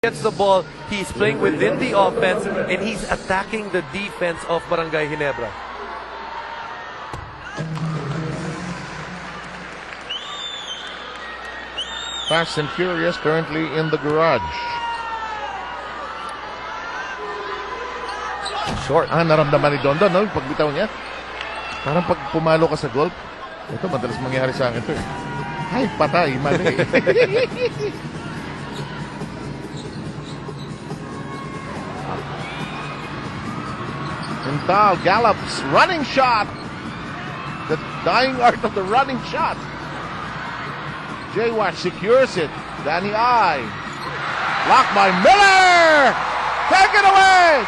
gets the ball, he's playing within the offense and he's attacking the defense of Barangay Ginebra. Fast and Furious currently in the garage. Short. Naramdaman ni Dondon, no? Pagbitaw niya. Parang pag pumalo ka sa golf, ito madalas mangyari sa akin ito eh. Ay, patay, mali. Intal gallops, running shot. The dying art of the running shot. J-Watch secures it. Danny I. Blocked by Miller. Take it away.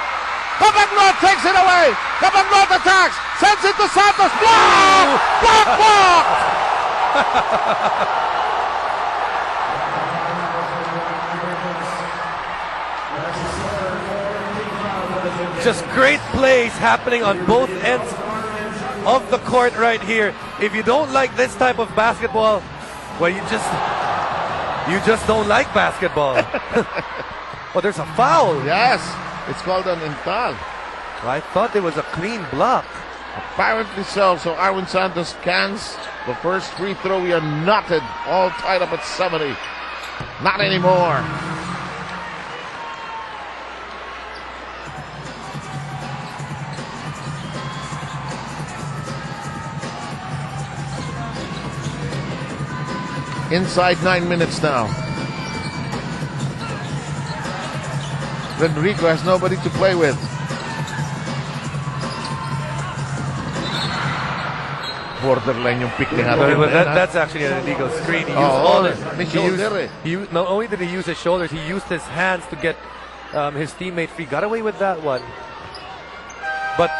Cabagnot takes it away. Cabagnot attacks. Sends it to Santos. Block! Block! Just great plays happening on both ends of the court right here. If you don't like this type of basketball, well, you just don't like basketball. Oh, there's a foul. Yes, it's called an Intal. I thought there was a clean block. Apparently so. So Arwin Santos cans the first free throw. We are knotted, all tied up at 70. Not anymore. Inside 9 minutes now. Rodrigo has nobody to play with. Borderline yung pick ni Harold. That's actually an illegal screen. Not only did he use his shoulders, he used his hands to get his teammate free. Got away with that one. But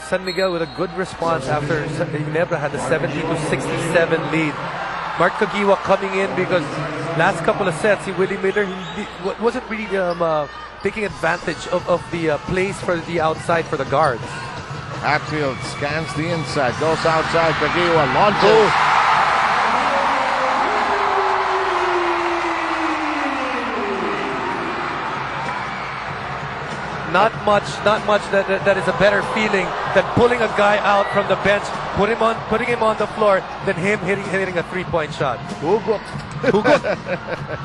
San Miguel with a good response after Ginebra had a 70-67 lead. Mark Kagiwa coming in because last couple of sets, Willie Miller he wasn't really taking advantage of the plays for the outside for the guards. Hatfield scans the inside, goes outside, Kagiwa launches. Not much that is a better feeling than pulling a guy out from the bench, putting him on the floor, than him hitting a three-point shot. Hugot.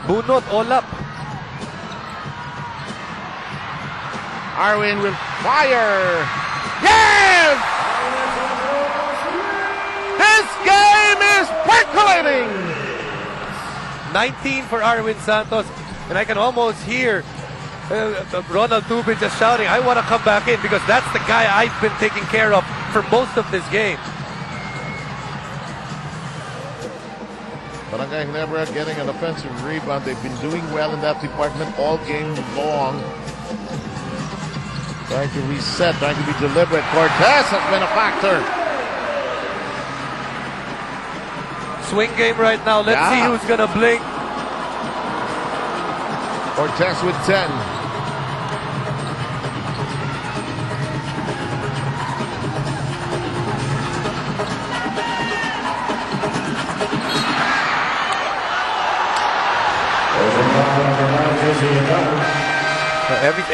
Bunot, all up. Arwin will fire. Yes! This game is percolating. 19 for Arwin Santos, and I can almost hear Ronald Tubin just shouting, I want to come back in because that's the guy I've been taking care of for most of this game. Barangay Ginebra getting an offensive rebound. They've been doing well in that department all game long. Trying to reset, trying to be deliberate. Cortez has been a factor. Swing game right now. Let's see who's going to blink. Cortez with 10.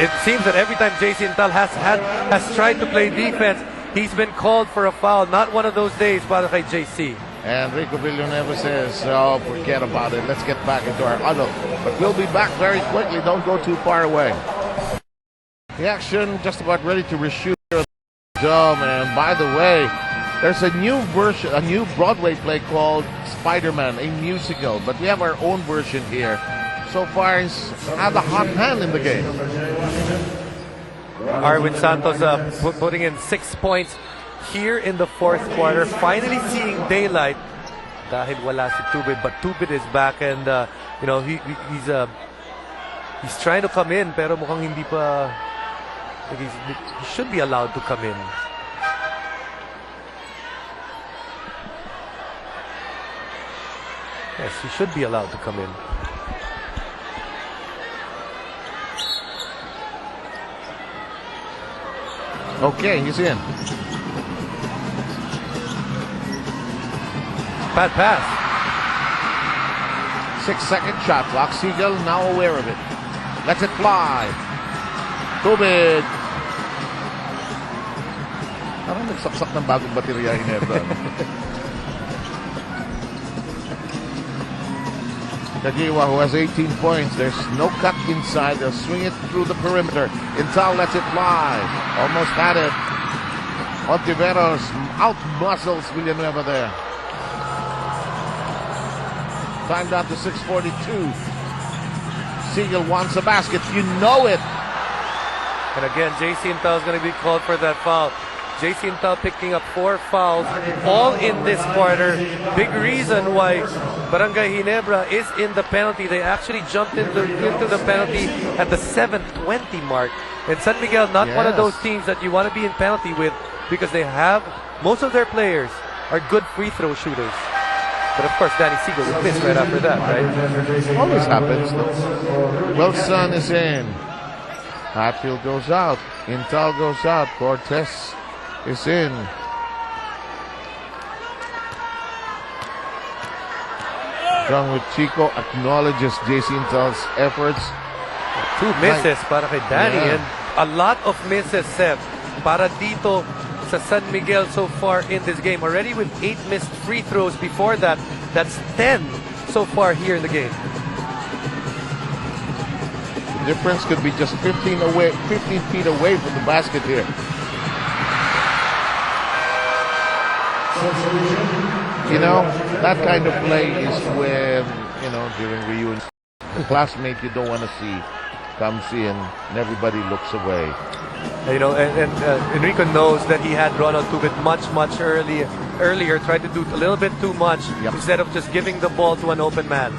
It seems that every time JC Intal has tried to play defense, he's been called for a foul. Not one of those days para kay JC. And Rico Villanueva says, oh, forget about it. Let's get back into our huddle. But we'll be back very quickly. Don't go too far away. The action just about ready to reshoot the dome. And by the way, there's a new version, a new Broadway play called Spider-Man, a musical. But we have our own version here. So far, he's had a hot hand in the game. Arwin Santos putting in 6 points here in the fourth quarter, finally seeing daylight dahil wala si Tubid, but Tubid is back and you know he's trying to come in pero mukhang hindi pa he should be allowed to come in. Yes, he should be allowed to come in. Okay, he's in. Bad pass. 6-second shot clock. Siegel now aware of it. Lets it fly. Tubig. Parang nagsaksak ng bagong baterya, Ginebra. Kajiwa, who has 18 points. There's no cut inside. They'll swing it through the perimeter. Intal lets it fly. Almost had it. Ontiveros out-muscles Villanueva there. Time down to 6:42. Siegel wants a basket. You know it. And again, JC Intal is going to be called for that foul. JC Intal picking up 4 fouls, all in this quarter. Big reason why Barangay Ginebra is in the penalty. They actually jumped into the penalty at the 7:20 mark. And San Miguel, not one of those teams that you want to be in penalty with, because they have, most of their players are good free throw shooters. But of course, Danny Siegel will miss right after that, right? Always happens. Wilson is in. Hatfield goes out. Intal goes out. Cortez is in. John with Chico acknowledges JC Intal's efforts. 2 misses para kay Danny, and a lot of misses, Seb, para dito sa San Miguel so far in this game. Already with 8 missed free throws before that. That's 10 so far here in the game. The difference could be just 15 feet away from the basket here. You know, that kind of play is when, you know, during reunions, the classmate you don't want to see comes in and everybody looks away. You know, and Enrico knows that he had Ronald Tubit much earlier, tried to do a little bit too much instead of just giving the ball to an open man.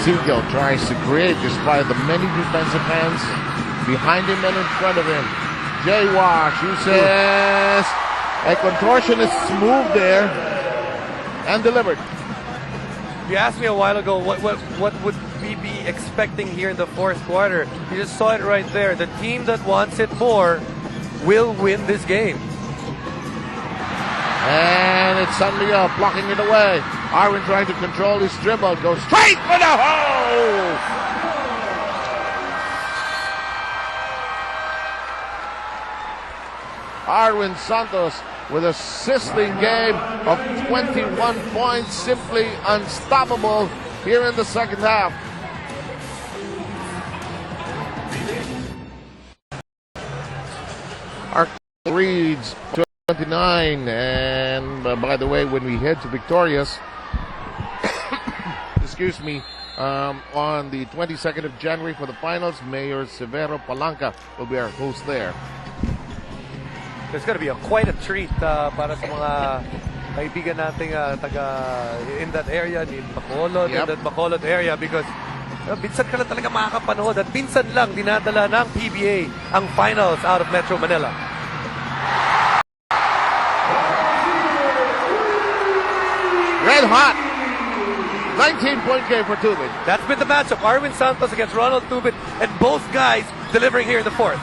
Siegel tries to create despite the many defensive hands behind him and in front of him. Jay Wash, who says a contortionist move there and delivered. You asked me a while ago what would we be expecting here in the 4th quarter. You just saw it right there. The team that wants it more will win this game. And it's San Miguel blocking it away. Arwin trying to control his dribble. Goes straight for the hole! Arwin Santos with a sizzling game of 21 points. Simply unstoppable here in the 2nd half. Our reads 29, and by the way, when we head to Victorious, excuse me, on the 22nd of January for the finals, Mayor Severo Palanca will be our host there. There's going to be quite a treat para sa mga kaibigan nating in that area, in Bacolod, in that Bacolod area, because minsan ka lang talaga makakapanood at minsan lang dinadala ng PBA ang finals out of Metro Manila. Red hot. 19-point game for Tubit. That's been the matchup. Arwin Santos against Ronald Tubit, and both guys delivering here in the 4th.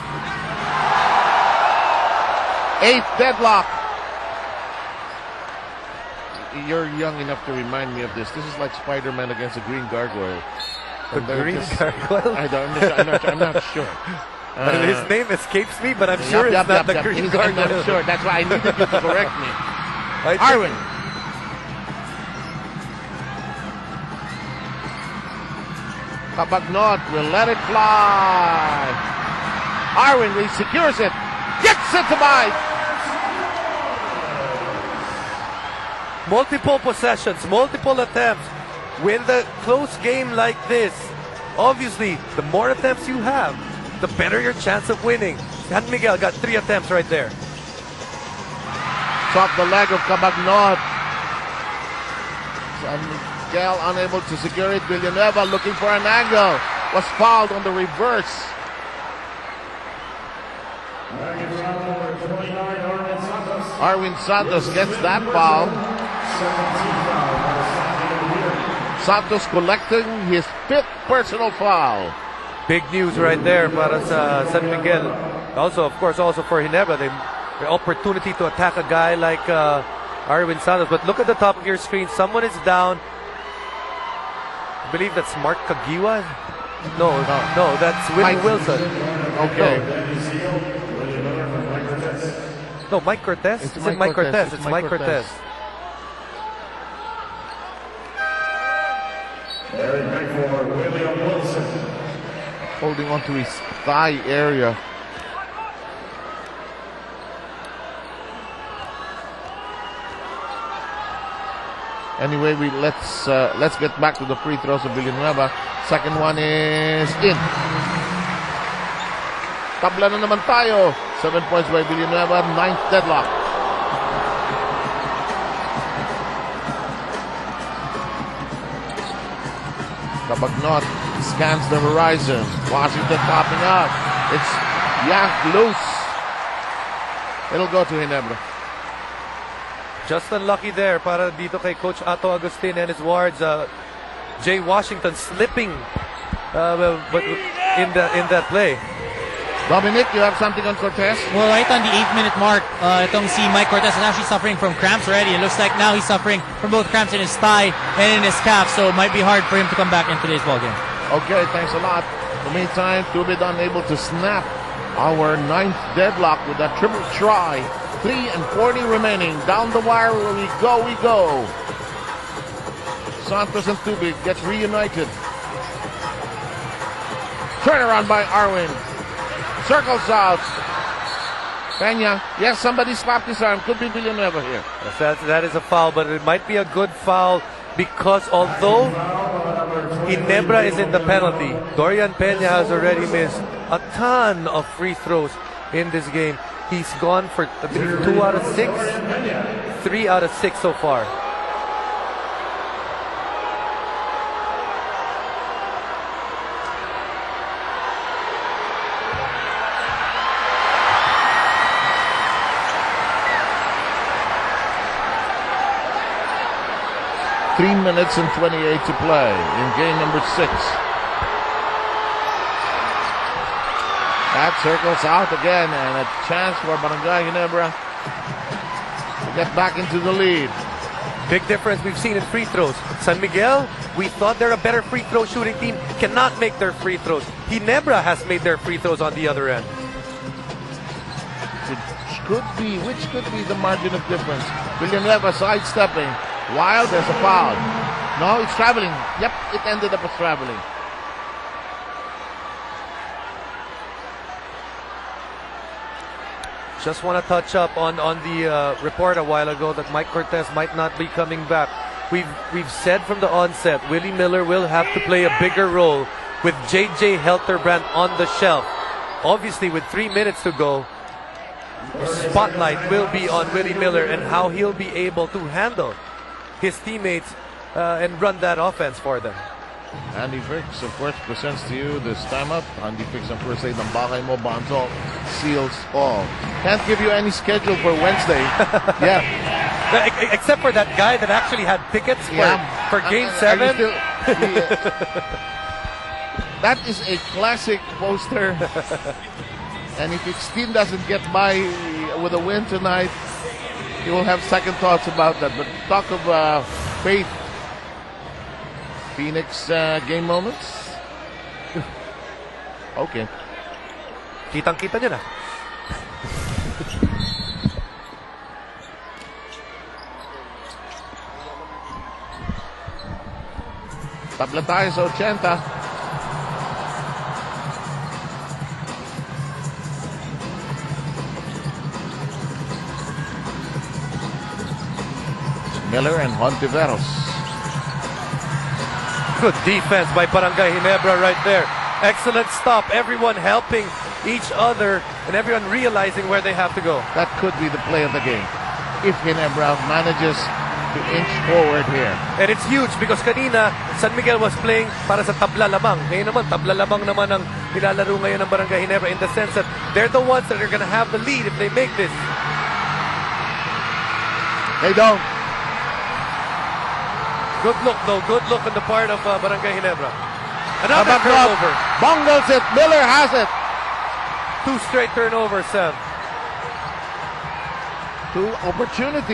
8th deadlock. You're young enough to remind me of this. This is like Spider-Man against a green gargoyle. The green gargoyle? I'm not sure. His name escapes me, but I'm sure it's not the green gargoyle. I'm not sure. That's why I needed you to correct me. Arwin. Cabagnot will let it fly. Arwin secures it. Gets it to Mike. Multiple possessions, multiple attempts. Win the close game like this. Obviously, the more attempts you have, the better your chance of winning. San Miguel got 3 attempts right there. Top the leg of Cabagnot. San Miguel unable to secure it. Villanueva looking for an angle. Was fouled on the reverse. Arwin Santos gets that foul. Santos collecting his 5th personal foul. Big news right there para sa San Miguel. Also, of course, also for Ginebra, the opportunity to attack a guy like Arwin Santos. But look at the top of your screen. Someone is down. I believe that's Mark Kagiwa. No, that's Willie Wilson. Okay. No, Mike Cortez. It's Mike Cortez. It's Mike Cortez. Holding on to his thigh area. Anyway, let's get back to the free throws of Villanueva. Second one is in. Tabla na naman tayo. 7 points by Villanueva, 9th deadlock. Cabagnot scans the horizon. Washington popping up. It's yanked loose. It'll go to Ginebra. Just unlucky there para dito kay Coach Ato Agustin and his wards. Jay Washington slipping but in that play. Dominic, you have something on Cortez? Well, right on the 8-minute mark, itong si Mike Cortez is actually suffering from cramps already. It looks like now he's suffering from both cramps in his thigh and in his calf, so it might be hard for him to come back in today's ballgame. Okay, thanks a lot. In the meantime, Tubid unable to snap our 9th deadlock with that triple try. 3:40 remaining. Down the wire we go. Santos and Tubig get reunited. Turnaround by Arwin. Circles out. Peña. Yes, somebody slapped his arm. Could be Villanueva here. Yes, that is a foul, but it might be a good foul because although Ginebra is in the penalty, Dorian Peña has already missed a ton of free throws in this game. He's gone for 2 out of 6, 3 out of 6 so far. Three minutes and 28 to play in game number 6. That circles out again, and a chance for Barangay Ginebra to get back into the lead. Big difference we've seen in free throws. San Miguel, we thought they're a better free throw shooting team, cannot make their free throws. Ginebra has made their free throws on the other end. Which could be the margin of difference. Villanueva sidestepping. While there's a foul. No, it's traveling. Yep, it ended up as traveling. Just want to touch up on the report a while ago that Mike Cortez might not be coming back. We've said from the onset, Willie Miller will have to play a bigger role with JJ Helterbrand on the shelf. Obviously, with 3 minutes to go, spotlight will be on Willie Miller and how he'll be able to handle his teammates and run that offense for them. Andy Fix, of course, presents to you this time up. Andy Fix ang first aid ng bakay mo, Bonzo seals all. Can't give you any schedule for Wednesday. Yeah. Except for that guy that actually had tickets for Game 7. That is a classic poster. And if his team doesn't get by with a win tonight, he will have second thoughts about that. But talk of faith. Phoenix game moments. Okay. Kitang-kita nyo na. Tabla tayo sa 80. Miller and Hontiveros. Good defense by Barangay Ginebra right there. Excellent stop. Everyone helping each other and everyone realizing where they have to go. That could be the play of the game if Ginebra manages to inch forward here. And it's huge because kanina San Miguel was playing para sa tabla lamang. Ngayon naman, tabla lamang naman ang nilalaro ngayon ng Barangay Ginebra in the sense that they're the ones that are going to have the lead if they make this. They don't. Good look though, good look on the part of Barangay Ginebra. Another turnover. Bungles it, Miller has it. 2 straight turnovers, Sam. 2 opportunities.